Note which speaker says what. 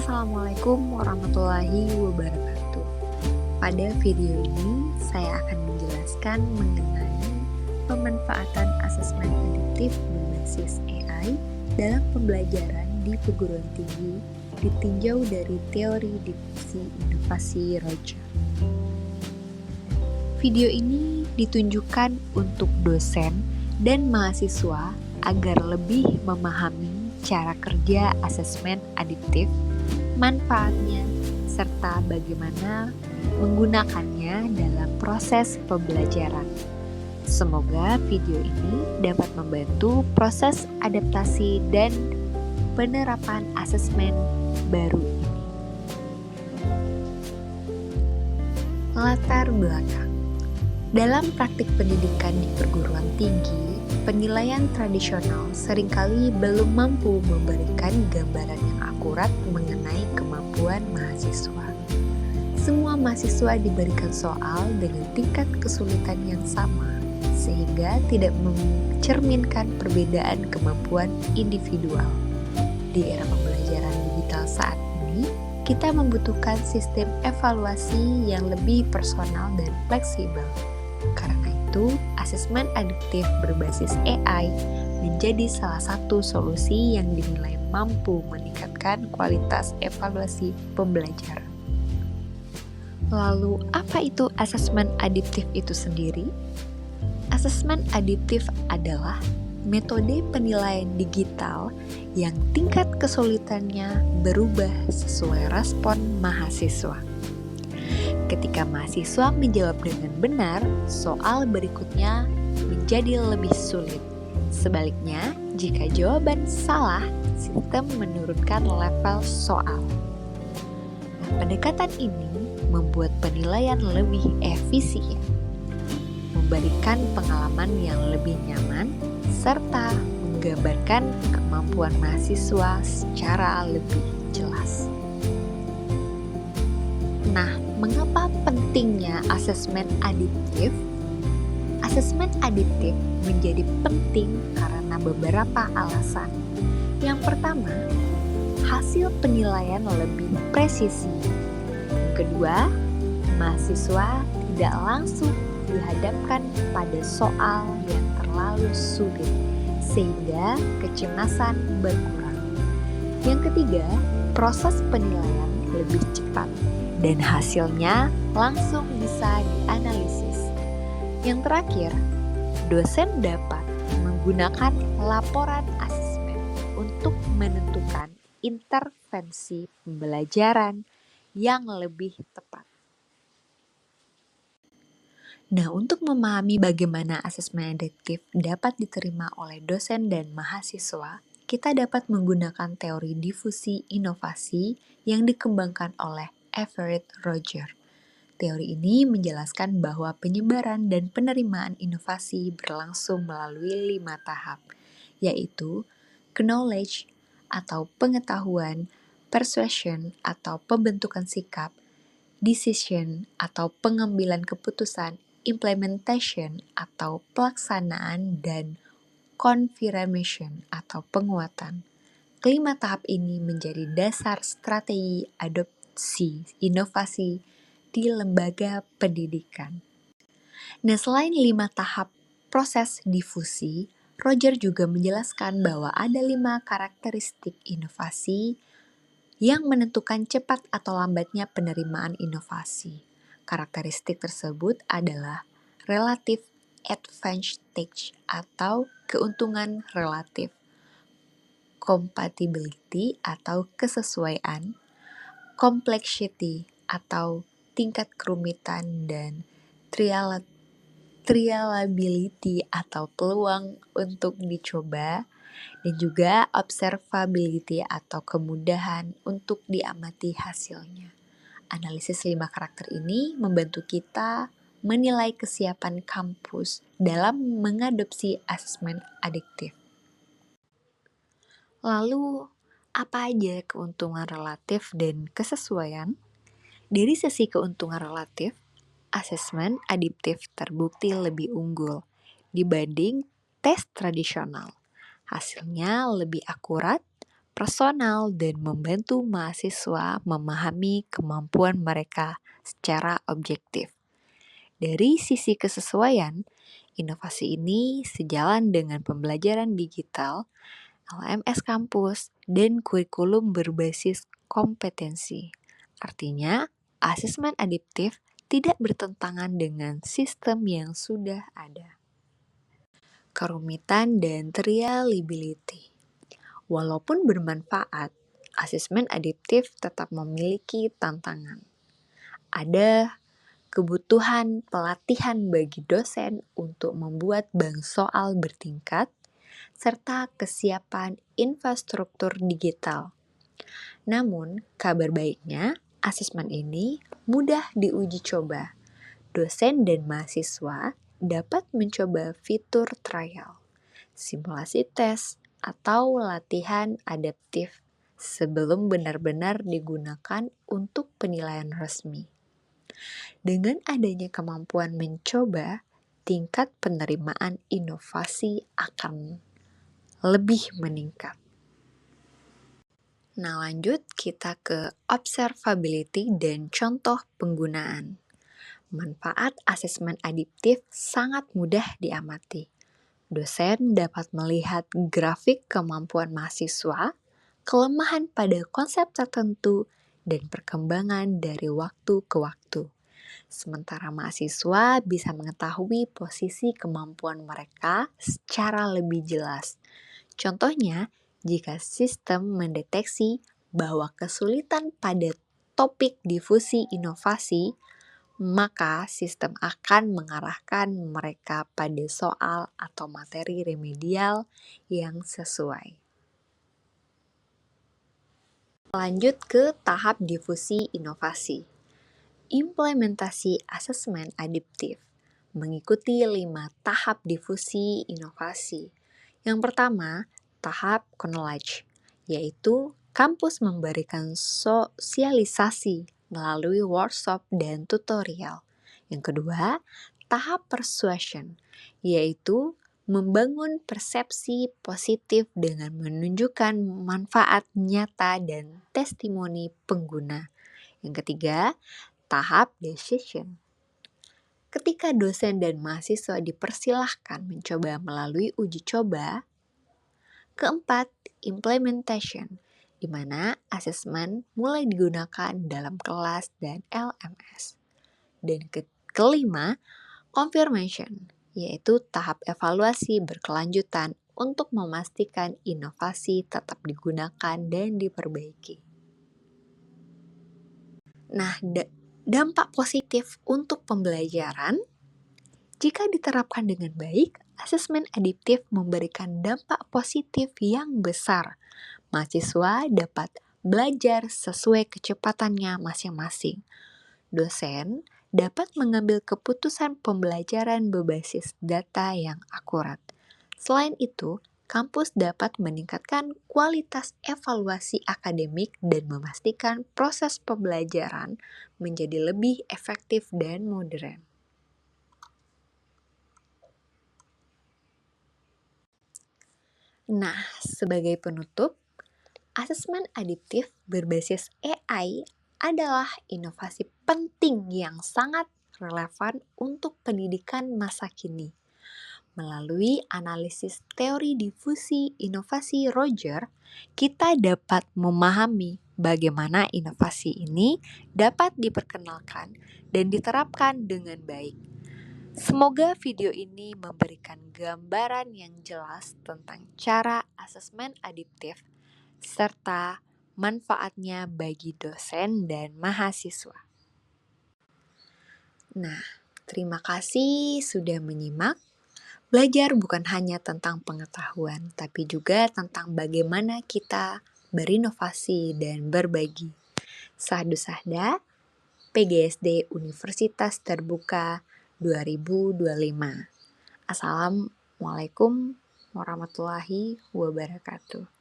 Speaker 1: Assalamualaikum warahmatullahi wabarakatuh. Pada video ini, saya akan menjelaskan mengenai pemanfaatan asesmen adiktif berbasis AI dalam pembelajaran di perguruan tinggi ditinjau dari teori difusi inovasi Roger. Video ini ditunjukkan untuk dosen dan mahasiswa agar lebih memahami cara kerja asesmen adiktif, manfaatnya, serta bagaimana menggunakannya dalam proses pembelajaran. Semoga video ini dapat membantu proses adaptasi dan penerapan asesmen baru ini. Latar belakang. Dalam praktik pendidikan di perguruan tinggi, penilaian tradisional seringkali belum mampu memberikan gambaran yang akurat mengenai kemampuan mahasiswa. Semua mahasiswa diberikan soal dengan tingkat kesulitan yang sama, sehingga tidak mencerminkan perbedaan kemampuan individual. Di era pembelajaran digital saat ini, kita membutuhkan sistem evaluasi yang lebih personal dan fleksibel. Karena itu, asesmen adiktif berbasis AI menjadi salah satu solusi yang dinilai mampu meningkatkan kualitas evaluasi pembelajaran. Lalu, apa itu asesmen adiktif itu sendiri? Asesmen adiktif adalah metode penilaian digital yang tingkat kesulitannya berubah sesuai respon mahasiswa. Ketika mahasiswa menjawab dengan benar, soal berikutnya menjadi lebih sulit. Sebaliknya, jika jawaban salah, sistem menurunkan level soal. Nah, pendekatan ini membuat penilaian lebih efisien, memberikan pengalaman yang lebih nyaman, serta menggambarkan kemampuan mahasiswa secara lebih jelas. Nah, mengapa pentingnya asesmen adiktif? Asesmen adiktif menjadi penting karena beberapa alasan. Yang pertama, hasil penilaian lebih presisi. Yang kedua, mahasiswa tidak langsung dihadapkan pada soal yang terlalu sulit, sehingga kecemasan berkurang. Yang ketiga, proses penilaian lebih cepat dan hasilnya langsung bisa dianalisis. Yang terakhir, dosen dapat menggunakan laporan asesmen untuk menentukan intervensi pembelajaran yang lebih tepat. Nah, untuk memahami bagaimana asesmen adiktif dapat diterima oleh dosen dan mahasiswa, kita dapat menggunakan teori difusi inovasi yang dikembangkan oleh Everett Roger. Teori ini menjelaskan bahwa penyebaran dan penerimaan inovasi berlangsung melalui 5 tahap, yaitu knowledge atau pengetahuan, persuasion atau pembentukan sikap, decision atau pengambilan keputusan, implementation atau pelaksanaan, dan confirmation atau penguatan. Kelima tahap ini menjadi dasar strategi adopsi inovasi di lembaga pendidikan. Nah, selain 5 tahap proses difusi, Roger juga menjelaskan bahwa ada 5 karakteristik inovasi yang menentukan cepat atau lambatnya penerimaan inovasi. Karakteristik tersebut adalah relative advantage atau keuntungan relatif, compatibility atau kesesuaian, complexity atau tingkat kerumitan, dan trialability atau peluang untuk dicoba, dan juga observability atau kemudahan untuk diamati hasilnya. Analisis 5 karakter ini membantu kita menilai kesiapan kampus dalam mengadopsi asesmen adiktif. Lalu, apa aja keuntungan relatif dan kesesuaian? Dari sisi keuntungan relatif, asesmen adiktif terbukti lebih unggul dibanding tes tradisional. Hasilnya lebih akurat, personal dan membantu mahasiswa memahami kemampuan mereka secara objektif. Dari sisi kesesuaian, inovasi ini sejalan dengan pembelajaran digital, LMS kampus, dan kurikulum berbasis kompetensi. Artinya, asesmen adiptif tidak bertentangan dengan sistem yang sudah ada. Kerumitan dan reliability. Walaupun bermanfaat, asesmen adiptif tetap memiliki tantangan. Ada kebutuhan pelatihan bagi dosen untuk membuat bank soal bertingkat, serta kesiapan infrastruktur digital. Namun, kabar baiknya, asesmen ini mudah diuji coba. Dosen dan mahasiswa dapat mencoba fitur trial, simulasi tes, atau latihan adaptif sebelum benar-benar digunakan untuk penilaian resmi. Dengan adanya kemampuan mencoba, tingkat penerimaan inovasi akan lebih meningkat. Nah, lanjut kita ke observability dan contoh penggunaan. Manfaat asesmen adiptif sangat mudah diamati. Dosen dapat melihat grafik kemampuan mahasiswa, kelemahan pada konsep tertentu, dan perkembangan dari waktu ke waktu. Sementara mahasiswa bisa mengetahui posisi kemampuan mereka secara lebih jelas. Contohnya, jika sistem mendeteksi bahwa kesulitan pada topik difusi inovasi, maka sistem akan mengarahkan mereka pada soal atau materi remedial yang sesuai. Lanjut ke tahap difusi inovasi. Implementasi asesmen adiptif mengikuti 5 tahap difusi inovasi. Yang pertama, tahap knowledge, yaitu kampus memberikan sosialisasi melalui workshop dan tutorial. Yang kedua, tahap persuasion, yaitu membangun persepsi positif dengan menunjukkan manfaat nyata dan testimoni pengguna. Yang ketiga, tahap decision. Ketika dosen dan mahasiswa dipersilahkan mencoba melalui uji coba. Keempat, implementation, di mana asesmen mulai digunakan dalam kelas dan LMS. Dan kelima, confirmation, yaitu tahap evaluasi berkelanjutan untuk memastikan inovasi tetap digunakan dan diperbaiki. Nah, dampak positif untuk pembelajaran, jika diterapkan dengan baik, asesmen adiptif memberikan dampak positif yang besar. Mahasiswa dapat belajar sesuai kecepatannya masing-masing. Dosen dapat mengambil keputusan pembelajaran berbasis data yang akurat. Selain itu, kampus dapat meningkatkan kualitas evaluasi akademik dan memastikan proses pembelajaran menjadi lebih efektif dan modern. Nah, sebagai penutup, asesmen adiptif berbasis AI adalah inovasi penting yang sangat relevan untuk pendidikan masa kini. Melalui analisis teori difusi inovasi Roger, kita dapat memahami bagaimana inovasi ini dapat diperkenalkan dan diterapkan dengan baik. Semoga video ini memberikan gambaran yang jelas tentang cara asesmen adiptif serta manfaatnya bagi dosen dan mahasiswa. Nah, terima kasih sudah menyimak. Belajar bukan hanya tentang pengetahuan, tapi juga tentang bagaimana kita berinovasi dan berbagi. Sahdu Sahda, PGSD Universitas Terbuka 2025. Assalamualaikum warahmatullahi wabarakatuh.